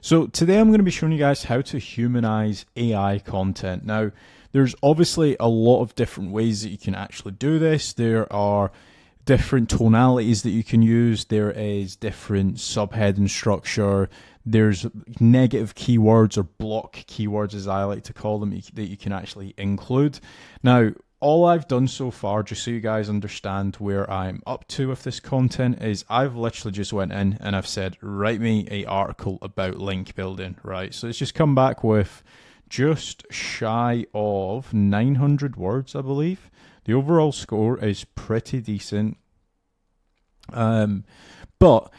So today I'm going to be showing you guys how to humanize AI content. Now, there's obviously a lot of different ways that you can actually do this. There are different tonalities that you can use. There is different subheading structure. There's negative keywords or block keywords, as I like to call them, that you can actually include. Now, all I've done so far, just so you guys understand where I'm up to with this content, is I've literally just went in and I've said, write me an article about link building, right? So it's just come back with just shy of 900 words, I believe. The overall score is pretty decent. But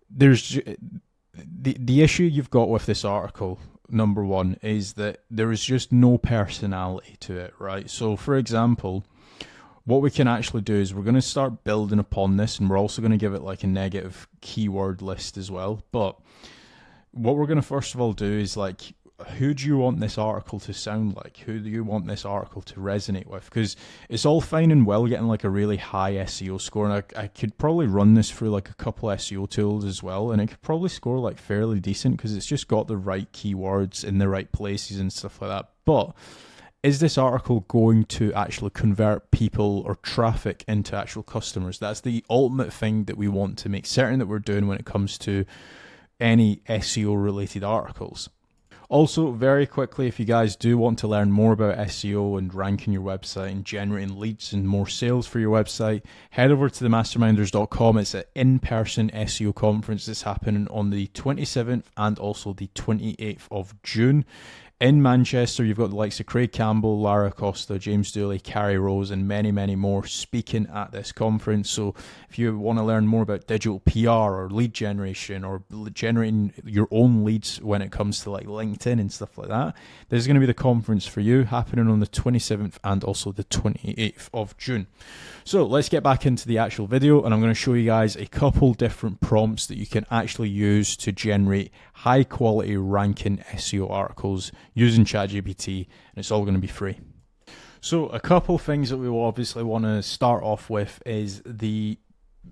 there's the issue you've got with this article, number one, is that there is just no personality to it, right? So for example, what we can actually do is we're going to start building upon this, and we're also going to give it like a negative keyword list as well. But what we're going to first of all do is like, who do you want this article to sound like? Who do you want this article to resonate with? Because it's all fine and well getting like a really high SEO score, and I could probably run this through like a couple SEO tools as well, and it could probably score like fairly decent because it's just got the right keywords in the right places and stuff like that. But is this article going to actually convert people or traffic into actual customers? That's the ultimate thing that we want to make certain that we're doing when it comes to any SEO related articles. Also, very quickly, if you guys do want to learn more about SEO and ranking your website and generating leads and more sales for your website, head over to themasterminders.com. It's an in-person SEO conference that's happening on the 27th and also the 28th of June. In Manchester, you've got the likes of Craig Campbell, Lara Costa, James Dooley, Carrie Rose, and many, many more speaking at this conference. So if you want to learn more about digital PR or lead generation or generating your own leads when it comes to like LinkedIn and stuff like that, this is going to be the conference for you, happening on the 27th and also the 28th of June. So let's get back into the actual video, and I'm going to show you guys a couple different prompts that you can actually use to generate high quality ranking SEO articles using ChatGPT, and it's all going to be free. So a couple things that we will obviously want to start off with is the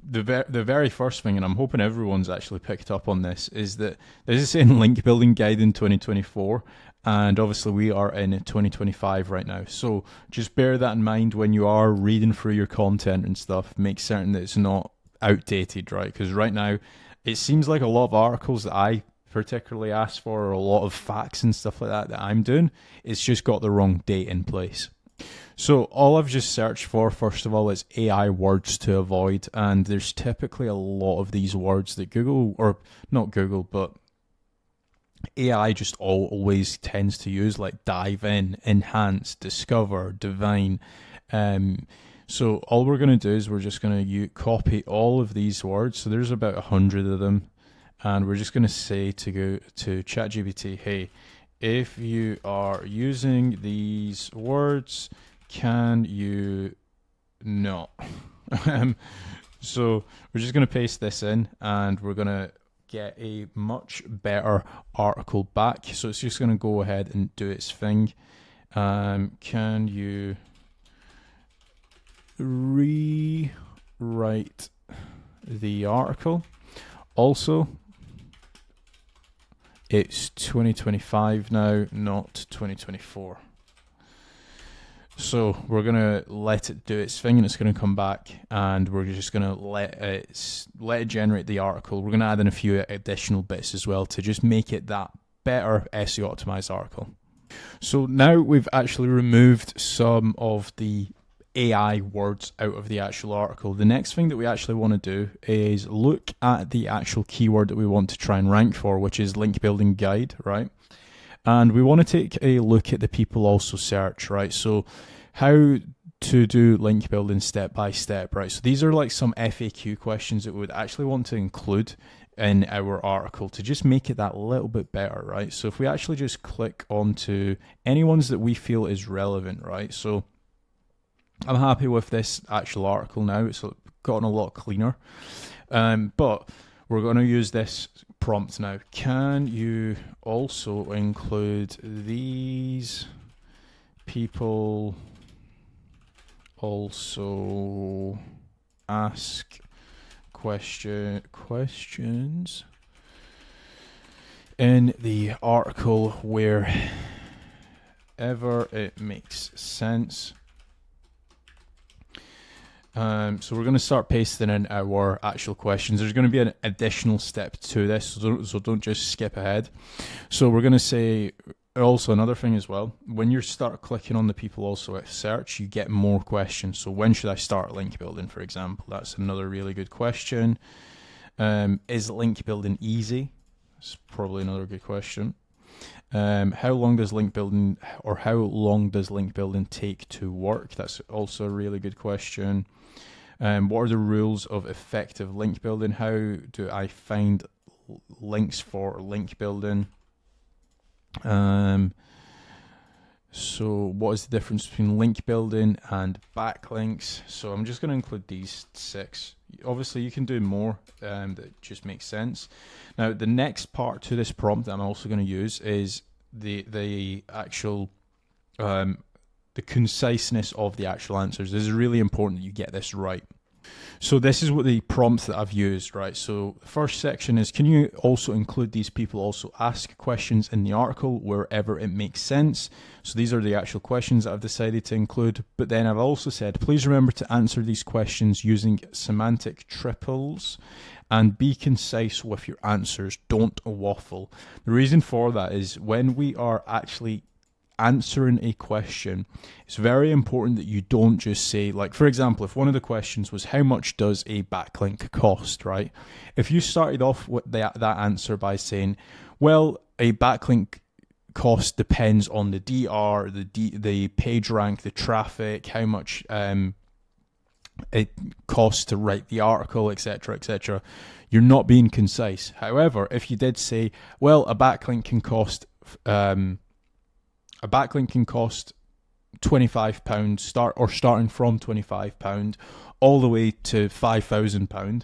very first thing, and I'm hoping everyone's actually picked up on this, is that this is saying link building guide in 2024, and obviously we are in 2025 right now. So just bear that in mind when you are reading through your content and stuff. Make certain that it's not outdated, right? Because right now it seems like a lot of articles that I particularly ask for, or a lot of facts and stuff like that I'm doing, it's just got the wrong date in place. So all I've just searched for, first of all, is AI words to avoid, and there's typically a lot of these words that Google, or not Google, but AI just always tends to use, like dive in, enhance, discover, divine. So all we're going to do is we're just going to copy all of these words. So there's about 100 of them, and we're just going to say to go to ChatGPT, hey, if you are using these words, can you not? So we're just going to paste this in, and we're going to get a much better article back. So it's just going to go ahead and do its thing. Can you rewrite the article? Also, it's 2025 now, not 2024. So we're going to let it do its thing, and it's going to come back, and we're just going to let it generate the article. We're going to add in a few additional bits as well to just make it that better SEO optimized article. So now we've actually removed some of the AI words out of the actual article. The next thing that we actually want to do is look at the actual keyword that we want to try and rank for, which is link building guide, right? And we want to take a look at the people also search, right? So how to do link building step by step, right? So these are like some FAQ questions that we would actually want to include in our article to just make it that little bit better, right? So if we actually just click onto any ones that we feel is relevant, right? So I'm happy with this actual article now. It's gotten a lot cleaner. But we're going to use this prompt now. Can you also include these people also ask questions in the article wherever it makes sense. So we're going to start pasting in our actual questions. There's going to be an additional step to this, so don't just skip ahead. So we're going to say also another thing as well. When you start clicking on the people also at search, you get more questions. So when should I start link building, for example? That's another really good question. Is link building easy? That's probably another good question. How long does link building take to work? That's also a really good question. What are the rules of effective link building? How do I find links for link building? So what is the difference between link building and backlinks? So I'm just going to include these 6. Obviously you can do more, that just makes sense. Now the next part to this prompt that I'm also going to use is the actual the conciseness of the actual answers. This is really important that you get this right. So this is what the prompt that I've used, right? So the first section is, can you also include these people also ask questions in the article wherever it makes sense? So these are the actual questions that I've decided to include. But then I've also said, please remember to answer these questions using semantic triples and be concise with your answers. Don't waffle. The reason for that is when we are actually answering a question, it's very important that you don't just say, like, for example, if one of the questions was how much does a backlink cost, right? If you started off with that answer by saying, well, a backlink cost depends on the DR, the page rank, the traffic, how much it costs to write the article, etc., etc., you're not being concise. However, if you did say, well, a backlink can cost £25 starting from £25 all the way to £5,000.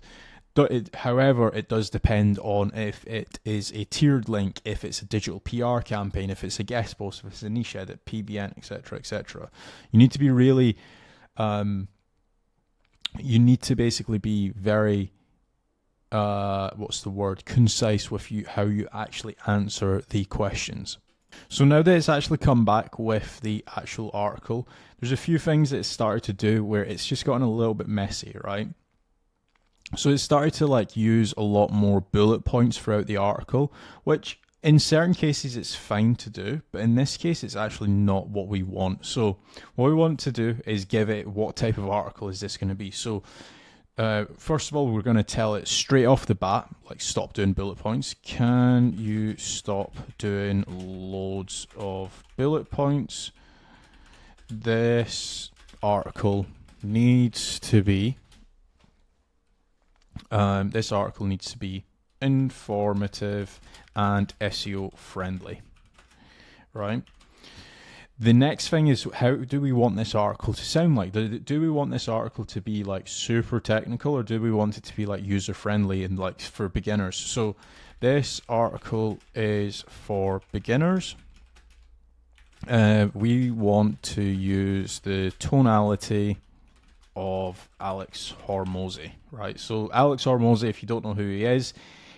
However, it does depend on if it is a tiered link, if it's a digital PR campaign, if it's a guest post, if it's a niche edit, PBN, etc., etc. You need to be really, you need to basically be very, concise with how you actually answer the questions. So now that it's actually come back with the actual article, there's a few things that it started to do where it's just gotten a little bit messy, right? So it started to use a lot more bullet points throughout the article, which in certain cases it's fine to do, but in this case it's actually not what we want. So what we want to do is give it, what type of article is this going to be? So first of all, we're going to tell it straight off the bat, stop doing bullet points. Can you stop doing loads of bullet points? This article needs to be informative and SEO friendly, right? The next thing is, how do we want this article to sound like? Do we want this article to be super technical, or do we want it to be user friendly and for beginners? So this article is for beginners. We want to use the tonality of Alex Hormozy, right? So Alex Hormozy, if you don't know who he is,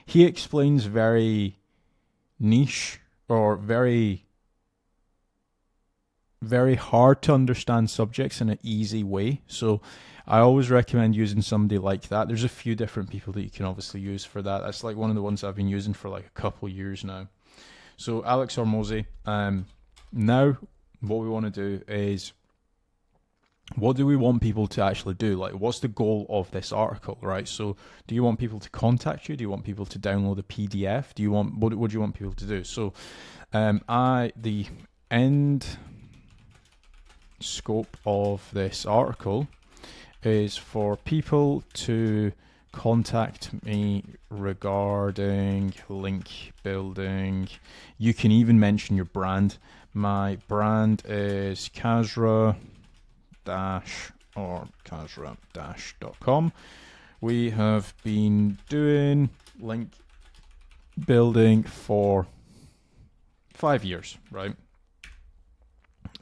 he explains very niche or very hard to understand subjects in an easy way. So I always recommend using somebody like that. There's a few different people that you can obviously use for that. That's one of the ones I've been using for a couple years now. So Alex Hormozy. Now what we want to do is, what do we want people to actually do? What's the goal of this article, right? So do you want people to contact you? Do you want people to download a PDF? What do you want people to do? So the end scope of this article is for people to contact me regarding link building. You can even mention your brand. My brand is Kazra-Kazra-.com. We have been doing link building for 5 years, right?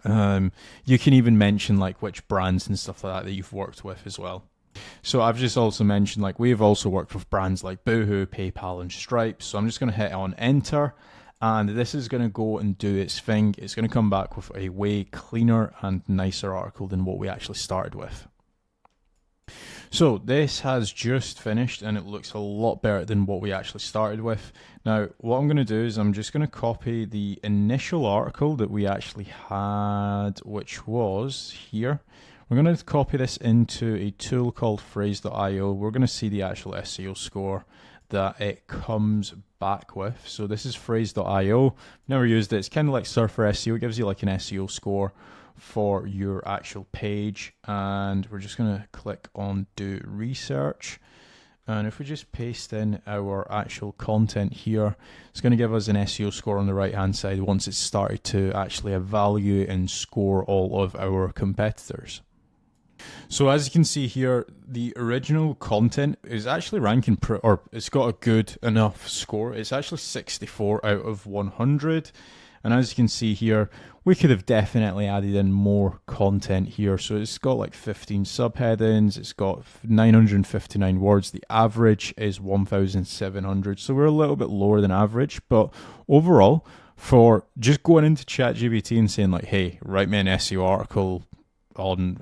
You can even mention which brands and stuff like that you've worked with as well. So I've just also mentioned, like, we've also worked with brands like Boohoo, PayPal, and Stripe. So I'm just going to hit on enter, and this is going to go and do its thing. It's going to come back with a way cleaner and nicer article than what we actually started with. So this has just finished and it looks a lot better than what we actually started with. Now, what I'm going to do is I'm just going to copy the initial article that we actually had, which was here. We're going to copy this into a tool called phrase.io. We're going to see the actual SEO score that it comes back with. So this is phrase.io. Never used it. It's kind of like Surfer SEO. It gives you like an SEO score for your actual page, and we're just going to click on do research, and if we just paste in our actual content here, it's going to give us an SEO score on the right hand side once it's started to actually evaluate and score all of our competitors. So as you can see here, the original content is actually ranking, or it's got a good enough score. It's actually 64 out of 100. And as you can see here, we could have definitely added in more content here. So it's got like 15 subheadings, it's got 959 words. The average is 1,700. So we're a little bit lower than average, but overall, for just going into ChatGPT and saying like, hey, write me an SEO article on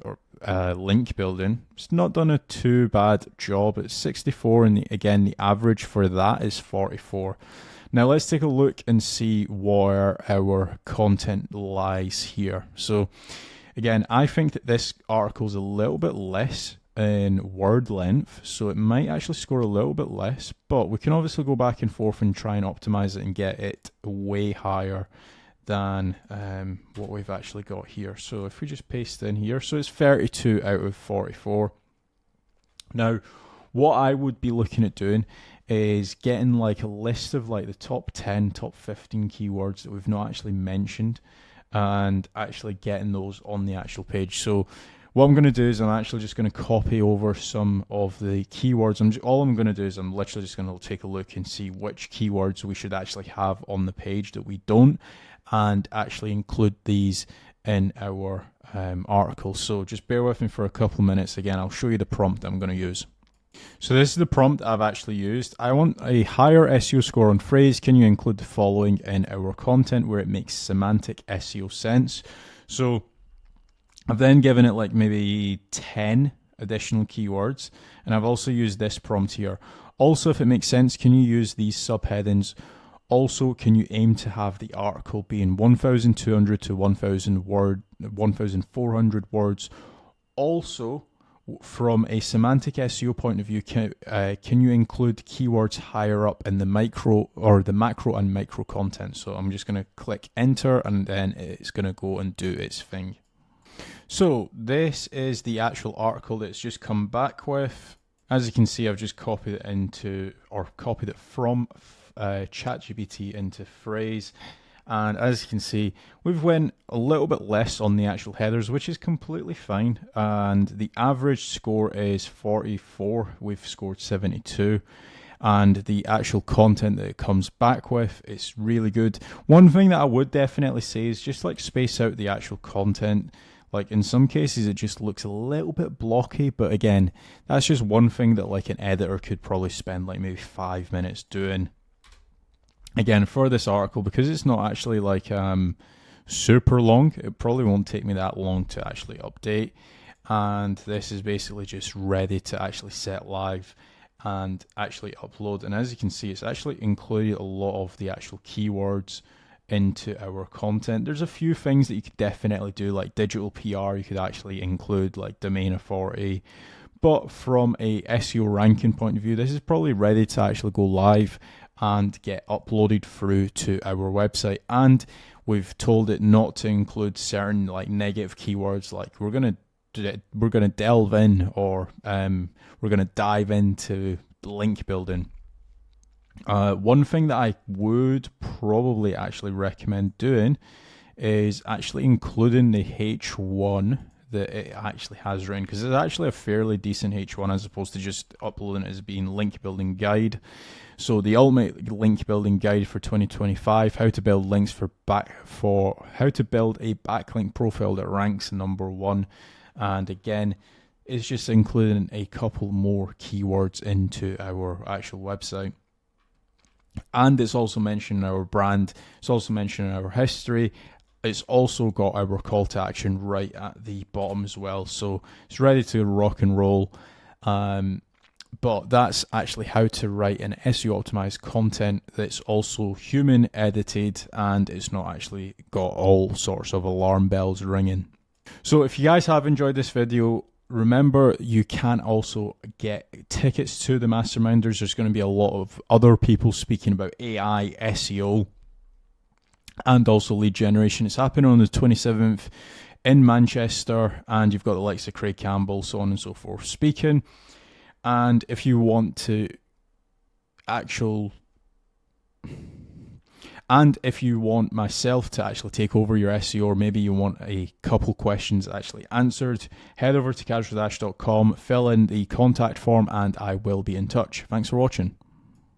link building, it's not done a too bad job. It's 64, and again, the average for that is 44. Now let's take a look and see where our content lies here. So again, I think that this article is a little bit less in word length, so it might actually score a little bit less, but we can obviously go back and forth and try and optimize it and get it way higher than what we've actually got here. So if we just paste in here, so it's 32 out of 44. Now, what I would be looking at doing is getting like a list of like the top 10, top 15 keywords that we've not actually mentioned, and actually getting those on the actual page. So what I'm going to do is I'm actually just going to copy over some of the keywords. All I'm going to do is I'm literally just going to take a look and see which keywords we should actually have on the page that we don't, and actually include these in our article. So just bear with me for a couple of minutes. Again, I'll show you the prompt I'm going to use. So this is the prompt I've actually used. I want a higher SEO score on phrase. Can you include the following in our content where it makes semantic SEO sense? So I've then given it like maybe 10 additional keywords, and I've also used this prompt here. Also, if it makes sense, can you use these subheadings? Also, can you aim to have the article be in 1,200 to 1,400 words? Also, from a semantic SEO point of view, can you include keywords higher up in the macro and micro content? So I'm just going to click enter, and then it's going to go and do its thing. So this is the actual article that it's just come back with. As you can see, I've just copied it from ChatGPT into phrase. And as you can see, we've went a little bit less on the actual headers, which is completely fine. And the average score is 44. We've scored 72. And the actual content that it comes back with, it's really good. One thing that I would definitely say is just like space out the actual content. Like in some cases, it just looks a little bit blocky. But again, that's just one thing that like an editor could probably spend like maybe 5 minutes doing. Again, for this article, because it's not actually like super long, it probably won't take me that long to actually update. And this is basically just ready to actually set live and actually upload. And as you can see, it's actually included a lot of the actual keywords into our content. There's a few things that you could definitely do, like digital PR, you could actually include like domain authority. But from a SEO ranking point of view, this is probably ready to actually go live and get uploaded through to our website. And we've told it not to include certain like negative keywords, like we're gonna delve in, or we're gonna dive into link building. One thing that I would probably actually recommend doing is actually including the H1 that it actually has written, because it's actually a fairly decent H1 as opposed to just uploading it as being link building guide. So the ultimate link building guide for 2025, how to build links how to build a backlink profile that ranks #1. And again, It's just including a couple more keywords into our actual website. And it's also mentioning our brand, it's also mentioning our history. It's also got our call to action right at the bottom as well. So it's ready to rock and roll. But that's actually how to write an SEO optimized content that's also human edited, and it's not actually got all sorts of alarm bells ringing. So if you guys have enjoyed this video, remember you can also get tickets to the masterminders. There's going to be a lot of other people speaking about AI SEO and also lead generation. It's happening on the 27th in Manchester, and you've got the likes of Craig Campbell, so on and so forth, speaking. And if you want to if you want myself to actually take over your SEO, or maybe you want a couple questions actually answered, head over to casualdash.com, fill in the contact form, and I will be in touch. Thanks for watching.